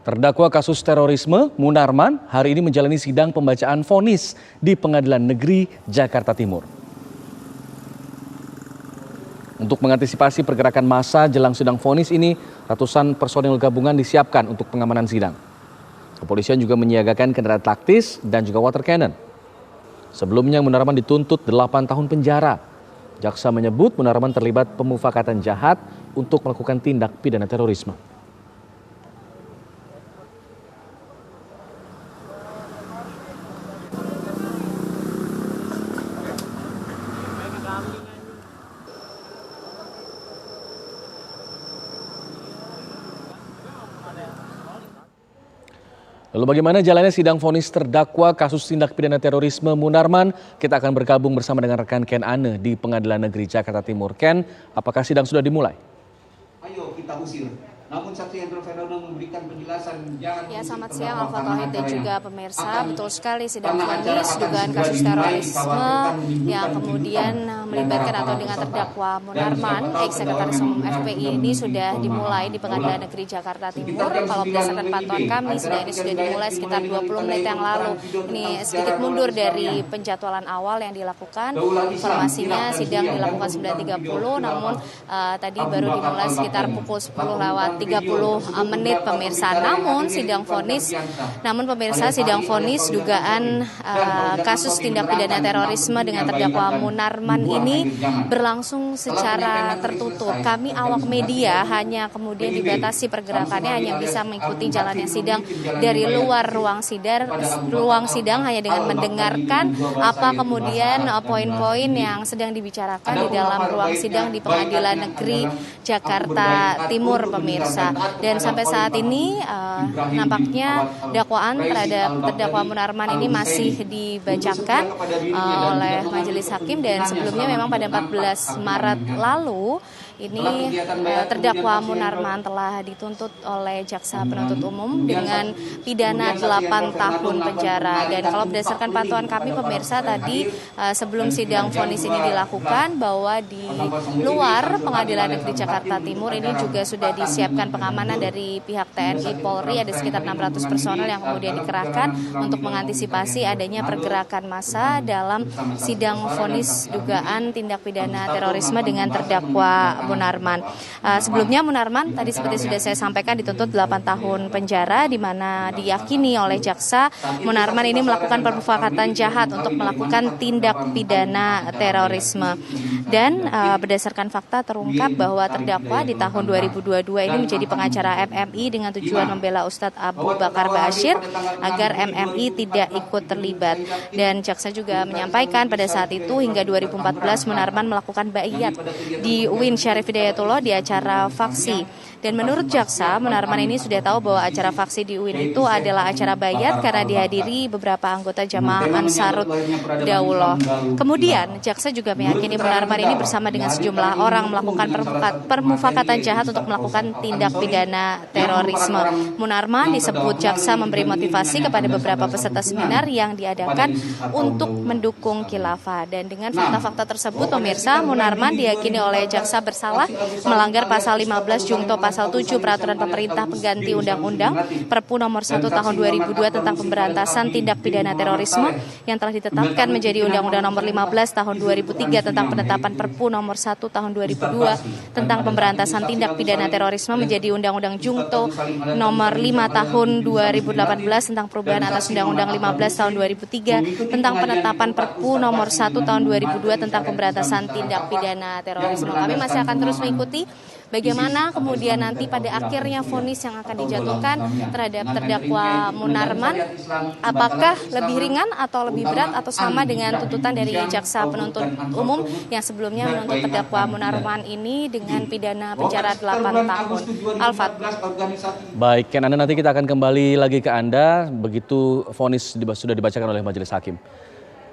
Terdakwa kasus terorisme Munarman hari ini menjalani sidang pembacaan vonis di Pengadilan Negeri Jakarta Timur. Untuk mengantisipasi pergerakan massa jelang sidang vonis ini, ratusan personil gabungan disiapkan untuk pengamanan sidang. Kepolisian juga menyiagakan kendaraan taktis dan juga water cannon. Sebelumnya Munarman dituntut 8 tahun penjara. Jaksa menyebut Munarman terlibat pemufakatan jahat untuk melakukan tindak pidana terorisme. Lalu bagaimana jalannya sidang vonis terdakwa kasus tindak pidana terorisme Munarman? Kita akan bergabung bersama dengan rekan Ken Ane di Pengadilan Negeri Jakarta Timur. Ken, apakah sidang sudah dimulai? Ayo kita usir. Namun saksi Hendro Fernando memberikan penjelasan jangan. Ya, selamat siang Alfa Tauhid dan juga pemirsa. Betul sekali sidang vonis dugaan kasus terorisme yang kemudian melibatkan atau dengan terdakwa Munarman, ex-sekretaris umum FPI ini sudah dimulai di Pengadilan Negeri Jakarta Timur. Kalau berdasarkan pantauan kami, sidang ini sudah dimulai sekitar 20 menit yang lalu. Ini sedikit mundur dari penjadwalan awal yang dilakukan. Informasinya sidang dilakukan 9.30, namun tadi baru dimulai sekitar pukul 10 lewat 30 menit pemirsa. Namun pemirsa sidang vonis dugaan kasus tindak pidana terorisme dengan terdakwa Munarman ini berlangsung secara tertutup. Kami awak media hanya kemudian dibatasi pergerakannya, hanya bisa mengikuti jalannya sidang dari luar ruang sidang hanya dengan mendengarkan apa kemudian poin-poin yang sedang dibicarakan di dalam ruang sidang di Pengadilan Negeri Jakarta Timur pemirsa. Dan sampai saat ini nampaknya dakwaan terhadap terdakwa Munarman ini masih dibacakan oleh majelis hakim, dan sebelumnya memang pada 14 Maret lalu ini terdakwa Munarman telah dituntut oleh jaksa penuntut umum dengan pidana 8 tahun penjara. Dan kalau berdasarkan pantauan kami pemirsa tadi sebelum sidang vonis ini dilakukan, bahwa di luar Pengadilan Negeri Jakarta Timur ini juga sudah disiapkan pengamanan dari pihak TNI Polri. Ada sekitar 600 personel yang kemudian dikerahkan untuk mengantisipasi adanya pergerakan massa dalam sidang vonis dugaan tindak pidana terorisme dengan terdakwa Munarman. Sebelumnya Munarman tadi seperti sudah saya sampaikan dituntut 8 tahun penjara, di mana diyakini oleh jaksa Munarman ini melakukan permufakatan jahat untuk melakukan tindak pidana terorisme. Dan berdasarkan fakta terungkap bahwa terdakwa di tahun 2022 ini menjadi pengacara MMI dengan tujuan membela Ustadz Abu Bakar Ba'asyir agar MMI tidak ikut terlibat. Dan jaksa juga menyampaikan pada saat itu hingga 2014 Munarman melakukan baiat di UIN Syarif Hidayatullah di acara faksi. Dan menurut jaksa, Munarman ini sudah tahu bahwa acara faksi di UIN itu adalah acara baiat karena dihadiri beberapa anggota jamaah Ansarut Daulah. Kemudian jaksa juga meyakini Munarman ini bersama dengan sejumlah orang melakukan permufakatan jahat untuk melakukan tindak pidana terorisme. Munarman disebut jaksa memberi motivasi kepada beberapa peserta seminar yang diadakan untuk mendukung khilafah. Dan dengan fakta-fakta tersebut pemirsa, Munarman diyakini oleh jaksa bersalah melanggar pasal 15 Jungto pasal 7 Peraturan Pemerintah Pengganti Undang-Undang Perpu nomor 1 tahun 2002 tentang pemberantasan tindak pidana terorisme yang telah ditetapkan menjadi Undang-Undang nomor 15 tahun 2003 tentang penetapan Perpu nomor 1 tahun 2002 tentang pemberantasan tindak pidana terorisme menjadi Undang-Undang Jungto nomor 5 tahun 2018 tentang perubahan atas Undang-Undang 15 tahun 2003 tentang penetapan Perpu nomor 1 tahun 2002 tentang pemberantasan tindak pidana terorisme. Kami masih akan terus mengikuti bagaimana kemudian nanti pada akhirnya vonis yang akan dijatuhkan terhadap terdakwa Munarman, apakah lebih ringan atau lebih berat atau sama dengan tuntutan dari jaksa penuntut umum yang sebelumnya menuntut terdakwa Munarman ini dengan pidana penjara 8 tahun. Alfat. Baik, Ken, nanti kita akan kembali lagi ke Anda begitu vonis sudah dibacakan oleh majelis hakim.